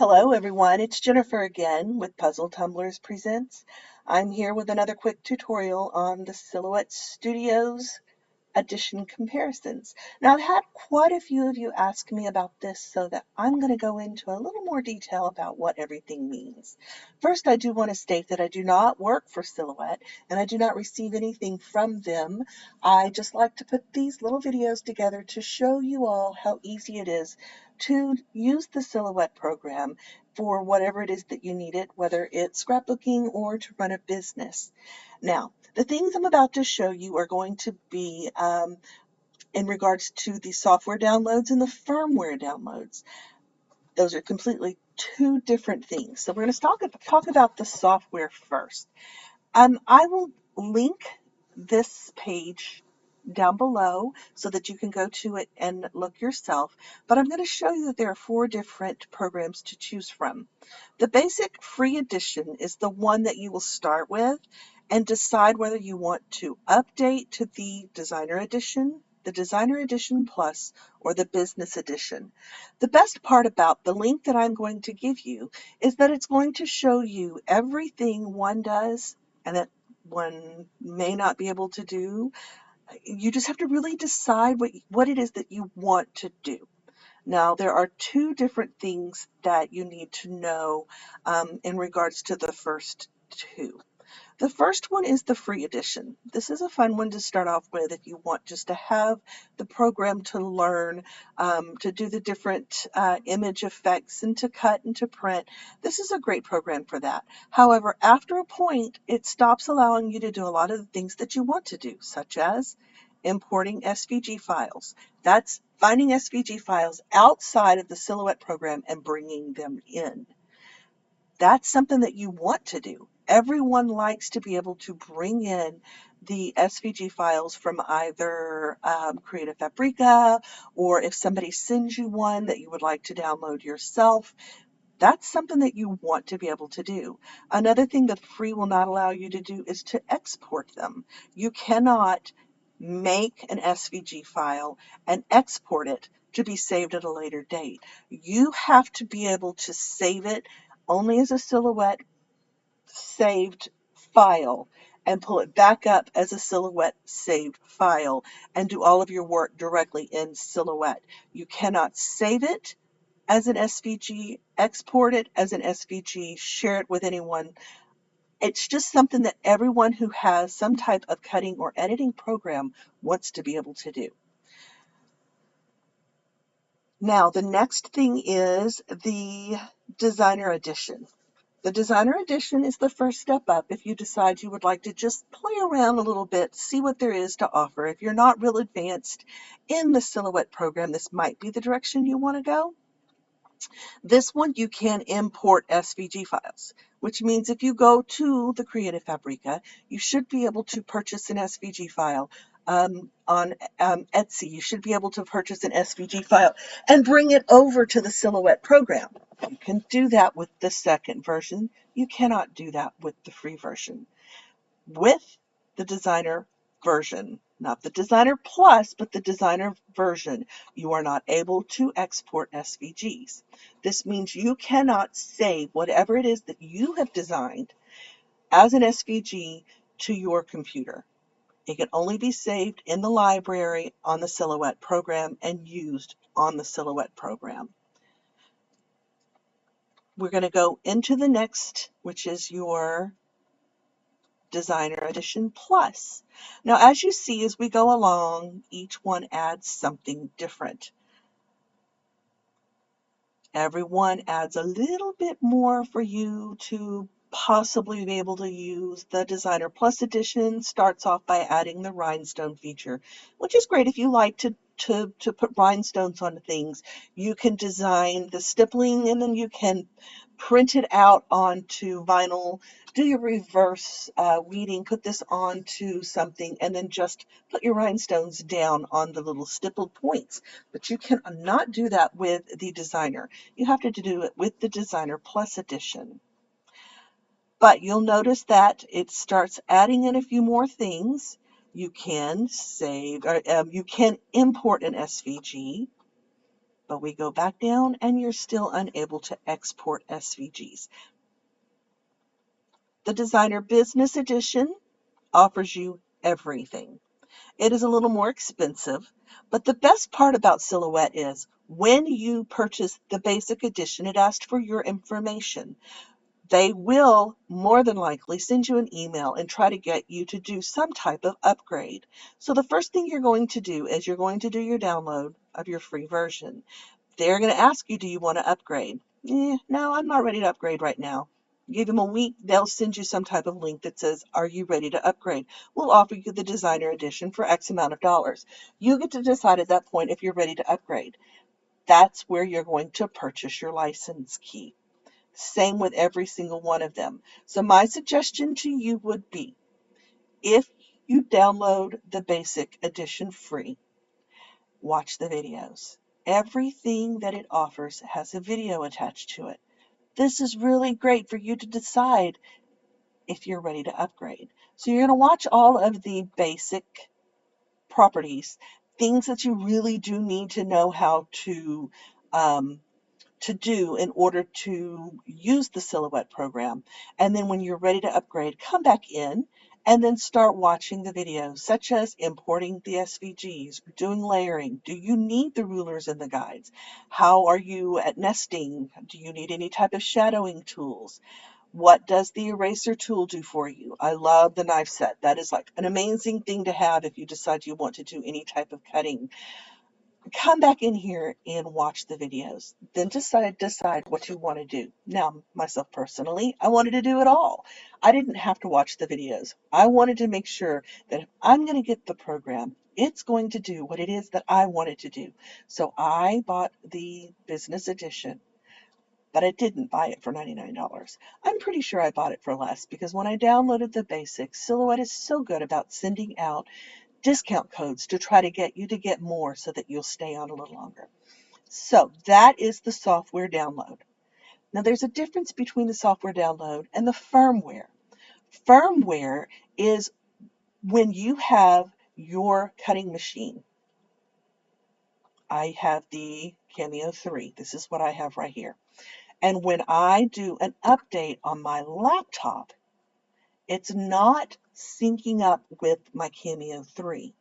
Hello everyone, it's Jennifer again with Puzzle Tumblers Presents. I'm here with another quick tutorial on the Silhouette Studios addition comparisons. Now I've had quite a few of you ask me about this, so that I'm going to go into a little more detail about what everything means. First, I do want to state that I do not work for Silhouette and I do not receive anything from them. I just like to put these little videos together to show you all how easy it is to use the Silhouette program for whatever it is that you need it, whether it's scrapbooking or to run a business. Now, the things I'm about to show you are going to be in regards to the software downloads and the firmware downloads. Those are completely two different things. So we're going to talk about the software first. I will link this page down below so that you can go to it and look yourself, but I'm going to show you that there are 4 different programs to choose from. The basic free edition is the one that you will start with and decide whether you want to update to the Designer Edition, the Designer Edition Plus, or the Business Edition. The best part about the link that I'm going to give you is that it's going to show you everything one does and that one may not be able to do. You just have to really decide what it is that you want to do. Now, there are 2 different things that you need to know in regards to the first 2. The first one is the free edition. This is a fun one to start off with if you want just to have the program to learn, to do the different image effects and to cut and to print. This is a great program for that. However, after a point, it stops allowing you to do a lot of the things that you want to do, such as importing SVG files. That's finding SVG files outside of the Silhouette program and bringing them in. That's something that you want to do. Everyone likes to be able to bring in the SVG files from either Creative Fabrica, or if somebody sends you one that you would like to download yourself. That's something that you want to be able to do. Another thing that free will not allow you to do is to export them. You cannot make an SVG file and export it to be saved at a later date. You have to be able to save it only as a Silhouette saved file and pull it back up as a Silhouette saved file and do all of your work directly in Silhouette. You cannot save it as an SVG, export it as an SVG, share it with anyone. It's just something that everyone who has some type of cutting or editing program wants to be able to do. Now, the next thing is the Designer Edition. The Designer Edition is the first step up if you decide you would like to just play around a little bit, see what there is to offer. If you're not real advanced in the Silhouette program, this might be the direction you want to go. This one, you can import SVG files, which means if you go to the Creative Fabrica, you should be able to purchase an SVG file. On Etsy, you should be able to purchase an SVG file and bring it over to the Silhouette program. You can do that with the second version. You cannot do that with the free version. With the Designer version, not the Designer Plus, but the Designer version, you are not able to export SVGs. This means you cannot save whatever it is that you have designed as an SVG to your computer. It can only be saved in the library on the Silhouette program and used on the Silhouette program. We're going to go into the next, which is your Designer Edition Plus. Now, as you see, as we go along, each one adds something different. Everyone adds a little bit more for you to possibly be able to use. The Designer Plus Edition starts off by adding the rhinestone feature, which is great if you like to put rhinestones on things. You can design the stippling and then you can print it out onto vinyl, do your reverse weeding, put this onto something, and then just put your rhinestones down on the little stippled points. But you cannot do that with the Designer. You have to do it with the Designer Plus Edition. But you'll notice that it starts adding in a few more things. You can save, or you can import an SVG. But we go back down and you're still unable to export SVGs. The Designer Business Edition offers you everything. It is a little more expensive, but the best part about Silhouette is when you purchase the basic edition, it asks for your information. They will more than likely send you an email and try to get you to do some type of upgrade. So the first thing you're going to do is you're going to do your download of your free version. They're going to ask you, do you want to upgrade? No, I'm not ready to upgrade right now. Give them a week, they'll send you some type of link that says, are you ready to upgrade? We'll offer you the Designer Edition for X amount of dollars. You get to decide at that point if you're ready to upgrade. That's where you're going to purchase your license key. Same with every single one of them. So my suggestion to you would be, if you download the basic edition free, watch the videos. Everything that it offers has a video attached to it. This is really great for you to decide if you're ready to upgrade. So you're going to watch all of the basic properties, things that you really do need to know how to do in order to use the Silhouette program. And then when you're ready to upgrade, come back in and then start watching the videos, such as importing the SVGs, doing layering. Do you need the rulers and the guides? How are you at nesting? Do you need any type of shadowing tools? What does the eraser tool do for you? I love the knife set. That is like an amazing thing to have if you decide you want to do any type of cutting. Come back in here and watch the videos. Then decide what you want to do. Now, myself personally, I wanted to do it all. I didn't have to watch the videos. I wanted to make sure that if I'm going to get the program, it's going to do what it is that I wanted to do. So I bought the business edition, but I didn't buy it for $99. I'm pretty sure I bought it for less because when I downloaded the basics, Silhouette is so good about sending out discount codes to try to get you to get more so that you'll stay on a little longer. So that is the software download. Now there's a difference between the software download and the firmware. Firmware is when you have your cutting machine. I have the Cameo 3. This is what I have right here. And when I do an update on my laptop, it's not syncing up with my Cameo 3.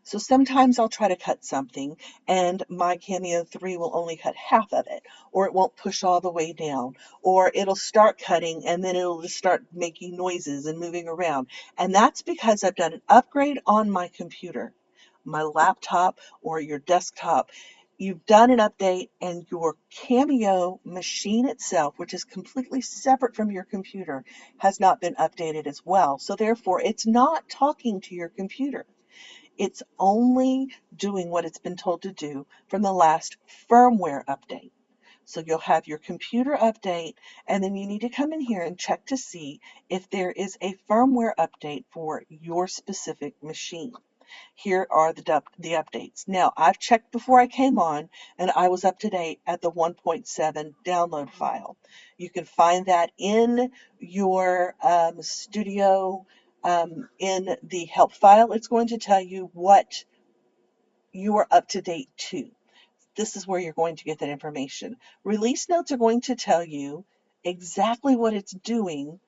So sometimes I'll try to cut something and my Cameo 3 will only cut half of it, or it won't push all the way down, or it'll start cutting and then it'll just start making noises and moving around. And that's because I've done an upgrade on my computer, my laptop or your desktop. You've done an update and your Cameo machine itself, which is completely separate from your computer, has not been updated as well. So therefore, it's not talking to your computer. It's only doing what it's been told to do from the last firmware update. So you'll have your computer update, and then you need to come in here and check to see if there is a firmware update for your specific machine. Here are the updates. Now, I've checked before I came on, and I was up to date at the 1.7 download file. You can find that in your studio. In the help file, it's going to tell you what you are up to date to. This is where you're going to get that information. Release notes are going to tell you exactly what it's doing,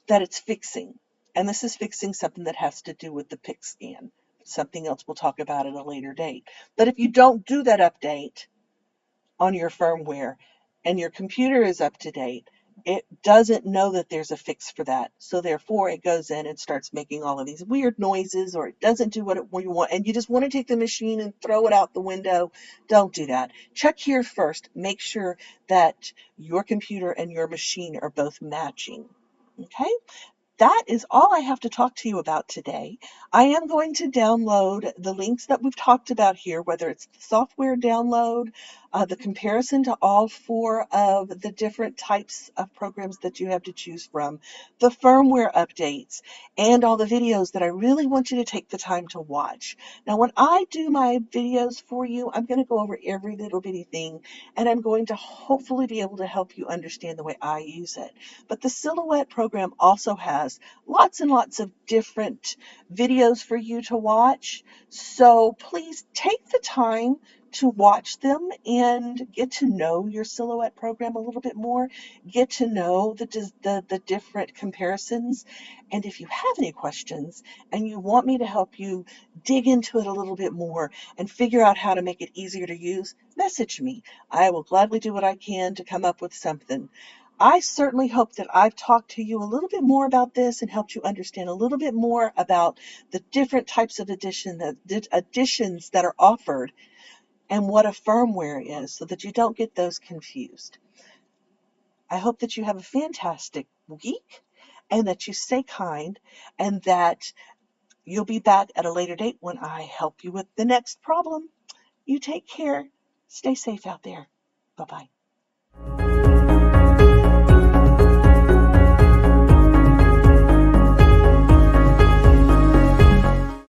that it's fixing. And this is fixing something that has to do with the PIC scan. Something else we'll talk about at a later date. But if you don't do that update on your firmware and your computer is up to date, it doesn't know that there's a fix for that. So therefore it goes in and starts making all of these weird noises, or it doesn't do what you want, and you just want to take the machine and throw it out the window. Don't do that. Check here first. Make sure that your computer and your machine are both matching. Okay? That is all I have to talk to you about today. I am going to download the links that we've talked about here, whether it's the software download, the comparison to all 4 of the different types of programs that you have to choose from, the firmware updates, and all the videos that I really want you to take the time to watch. Now, when I do my videos for you, I'm going to go over every little bitty thing, and I'm going to hopefully be able to help you understand the way I use it. But the Silhouette program also has lots and lots of different videos for you to watch. So please take the time to watch them and get to know your Silhouette program a little bit more, get to know the different comparisons. And if you have any questions and you want me to help you dig into it a little bit more and figure out how to make it easier to use, message me. I will gladly do what I can to come up with something. I certainly hope that I've talked to you a little bit more about this and helped you understand a little bit more about the different types of additions that are offered and what a firmware is so that you don't get those confused. I hope that you have a fantastic week and that you stay kind and that you'll be back at a later date when I help you with the next problem. You take care. Stay safe out there. Bye-bye.